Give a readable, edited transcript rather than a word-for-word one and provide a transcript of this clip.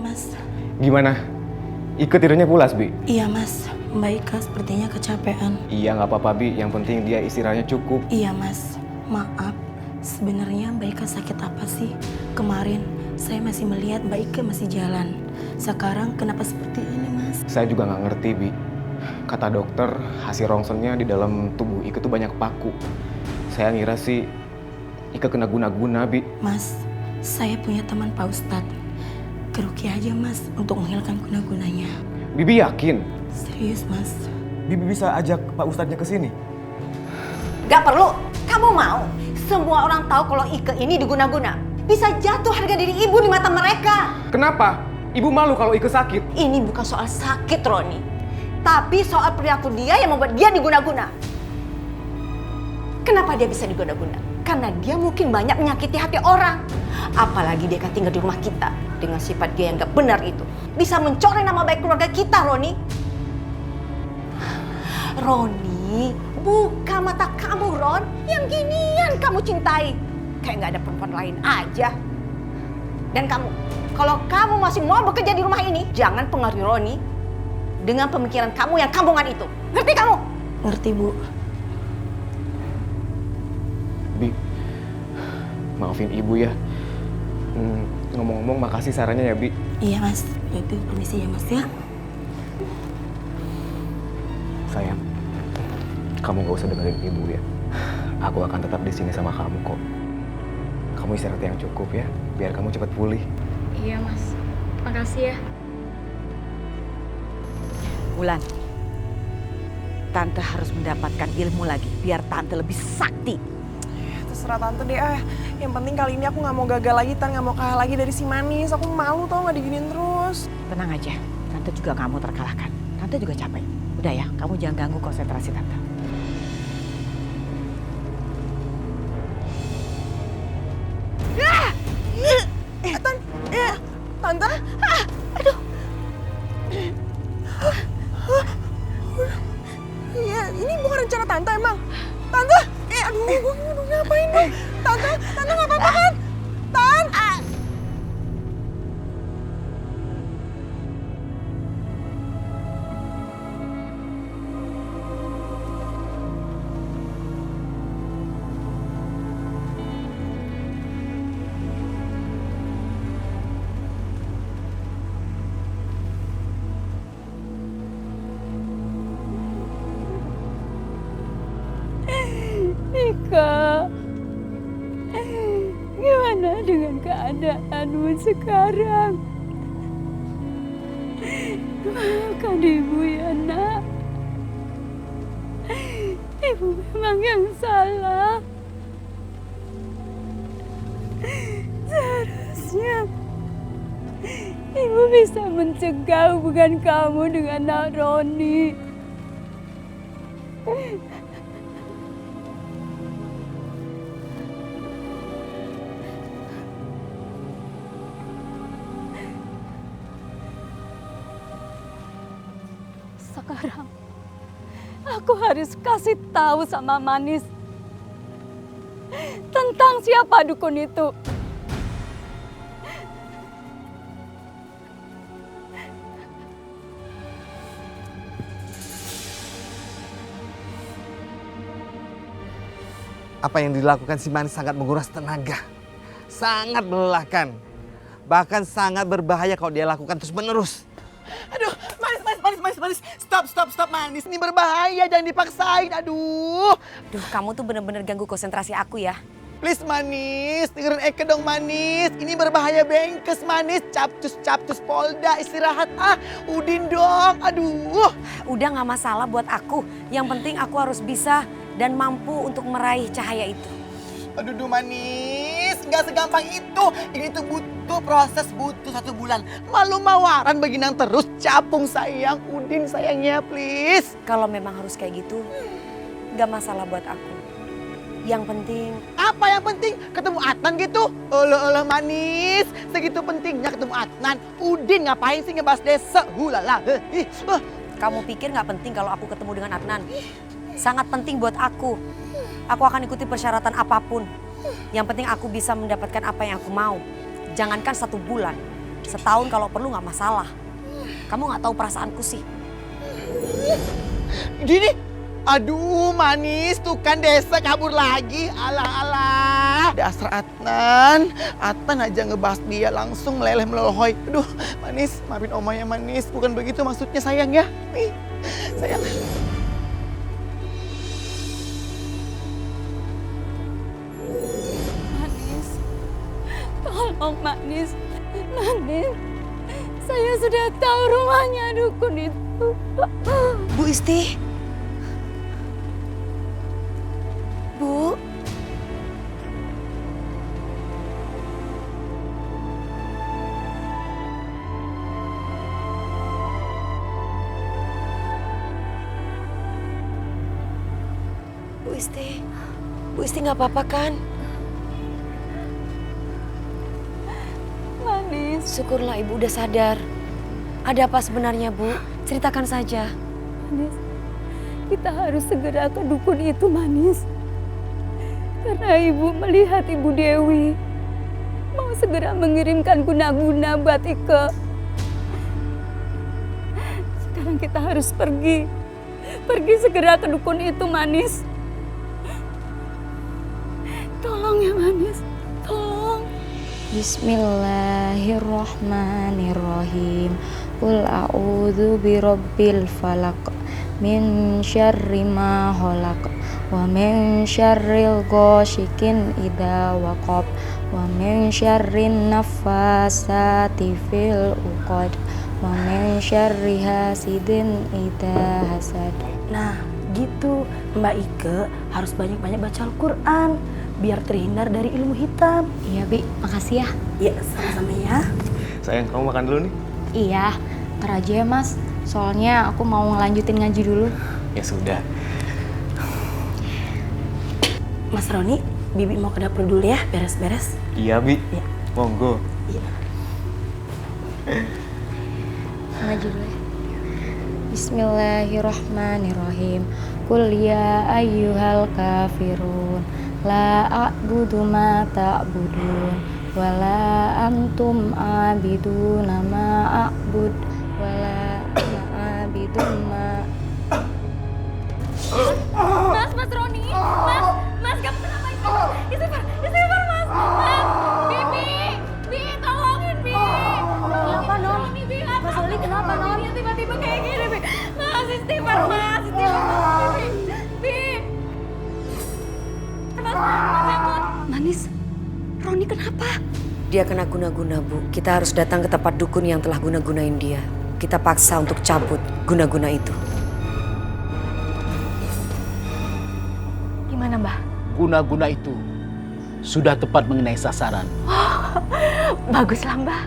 Mas. Gimana? Ike tidurnya pulas, Bi? Iya Mas, Mbak Ika sepertinya kecapean. Iya, nggak apa-apa, Bi. Yang penting dia istirahatnya cukup. Iya Mas, maaf. Sebenarnya Mbak Ika sakit apa sih? Kemarin saya masih melihat Mbak Ika masih jalan. Sekarang kenapa seperti ini Mas? Saya juga nggak ngerti, Bi. Kata dokter, hasil rongsennya di dalam tubuh Ike tuh banyak paku. Saya ngira sih Ike kena guna-guna, Bi. Mas, saya punya teman Pak Ustadz. Keruki aja Mas untuk menghilangkan guna-gunanya. Bibi yakin? Serius Mas. Bibi bisa ajak Pak Ustadznya ke sini? Gak perlu. Kamu mau? Semua orang tahu kalau Ike ini diguna-guna. Bisa jatuh harga diri ibu di mata mereka. Kenapa? Ibu malu kalau Ike sakit. Ini bukan soal sakit, Roni. Tapi soal perilaku dia yang membuat dia diguna-guna. Kenapa dia bisa diguna-guna? Karena dia mungkin banyak menyakiti hati orang. Apalagi dia kan tinggal di rumah kita. Dengan sifat dia yang gak benar itu. Bisa mencoreng nama baik keluarga kita, Roni. Roni, buka mata kamu, Ron. Yang ginian kamu cintai. Kayak gak ada perempuan lain aja. Dan kamu, kalau kamu masih mau bekerja di rumah ini, jangan pengaruhi Roni dengan pemikiran kamu yang kampungan itu. Ngerti kamu? Ngerti Bu. Bi, maafin ibu ya. Ngomong-ngomong makasih sarannya ya, Bi. Iya Mas, itu permisi ya Mas ya. Sayang, kamu gak usah dengerin ibu ya. Aku akan tetap di sini sama kamu kok. Kamu istirahat yang cukup ya, biar kamu cepat pulih. Iya Mas, makasih ya. Wulan, Tante harus mendapatkan ilmu lagi biar Tante lebih sakti. Terserah Tante deh, yang penting kali ini aku gak mau gagal lagi, Tan. Gak mau kalah lagi dari si Manis. Aku malu tau gak diginiin terus. Tenang aja, Tante juga gak mau terkalahkan. Tante juga capek. Udah ya, kamu jangan ganggu konsentrasi Tante. Tante? Aduh. Iya, ini bukan rencana Tante emang. Tante? Aduh, gue ngapain nih? Tante gak apa-apa kan? Tan? Ika, gimana dengan keadaanmu sekarang? Maafkan ibu ya nak. Ibu memang yang salah. Seharusnya ibu bisa mencegah hubungan kamu dengan Nak Roni. Sekarang aku harus kasih tahu sama Manis tentang siapa dukun itu. Apa yang dilakukan si Manis sangat menguras tenaga. Sangat melelahkan. Bahkan sangat berbahaya kalau dia lakukan terus-menerus. Aduh, Manis. Stop, Manis. Ini berbahaya, jangan dipaksain. Aduh. Duh, kamu tuh bener-bener ganggu konsentrasi aku ya. Please Manis, dengerin Eke dong Manis. Ini berbahaya bengkes Manis. Capcus Polda, istirahat. Udin dong, aduh. Udah gak masalah buat aku. Yang penting aku harus bisa dan mampu untuk meraih cahaya itu. Aduh Manis, nggak segampang itu. Ini tuh butuh proses, butuh 1 bulan. Malu-mawaran beginang terus. Capung sayang, Udin sayangnya please. Kalau memang harus kayak gitu, gak masalah buat aku. Yang penting... Apa yang penting? Ketemu Adnan gitu? Olah Manis, segitu pentingnya ketemu Adnan. Udin ngapain sih ngebahas desa? Hulala. Kamu pikir gak penting kalau aku ketemu dengan Adnan? Sangat penting buat aku. Aku akan ikuti persyaratan apapun. Yang penting aku bisa mendapatkan apa yang aku mau. Jangankan 1 bulan. Setahun kalau perlu nggak masalah. Kamu nggak tahu perasaanku sih. Gini, aduh manis, tuh kan Desa kabur lagi. Alah. Dasar Adnan aja ngebahas dia langsung meleleh melohoy. Aduh, manis, maafin Oma ya manis. Bukan begitu maksudnya sayang ya. Nih, sayang. Manis, tolong Manis. Manis, saya sudah tahu rumahnya dukun itu. Bu Isti. Bu. Bu Isti nggak apa-apa kan? Manis, Syukurlah ibu udah sadar. Ada apa sebenarnya bu? Ceritakan saja. Manis, kita harus segera ke dukun itu, Manis. Karena ibu melihat Ibu Dewi mau segera mengirimkan guna-guna buat Ike. Sekarang kita harus pergi. Pergi segera ke dukun itu, Manis. Tolong ya, Manis. Tolong. Bismillahirrahmanirrahim. Qul a'udzu birabbil falaq min syarri ma khalaq wa min syarril ghasikin idza waqab wa min syarrin naffasati fil uqad wa min syarri hasidin idza hasad. Nah, gitu. Mbak Ike harus banyak-banyak baca Al-Quran biar terhindar dari ilmu hitam. Iya, Bi. Makasih ya. Ya, sama-sama ya. Sayang, kamu makan dulu nih. Iya, ntar aja ya, Mas. Soalnya aku mau ngelanjutin ngaji dulu. Ya sudah. Mas Roni, Bibi mau ke dapur dulu ya, beres-beres. Iya, Bi. Iya. Monggo. Iya. Ngaji dulu ya. Bismillahirrahmanirrahim. Qul ya ayyuhal kafirun la a'budu ma ta'budun wa la antum a'biduna ma a'bud wa la ana a'bidun ma. Mas Roni. Mas, kamu kenapa itu? Istighfar, Mas. Bibi, tolongin, Bi. Kenapa, Non? Mas Roni kenapa, Non? Tiba-tiba kayak gini, Bi. Mas, istighfar, Mas. Bi. Mas, Manis, Roni kenapa? Dia kena guna-guna bu. Kita harus datang ke tempat dukun yang telah guna-gunain dia. Kita paksa untuk cabut guna-guna itu. Gimana, Mbah? Guna-guna itu sudah tepat mengenai sasaran. Baguslah, Mbah.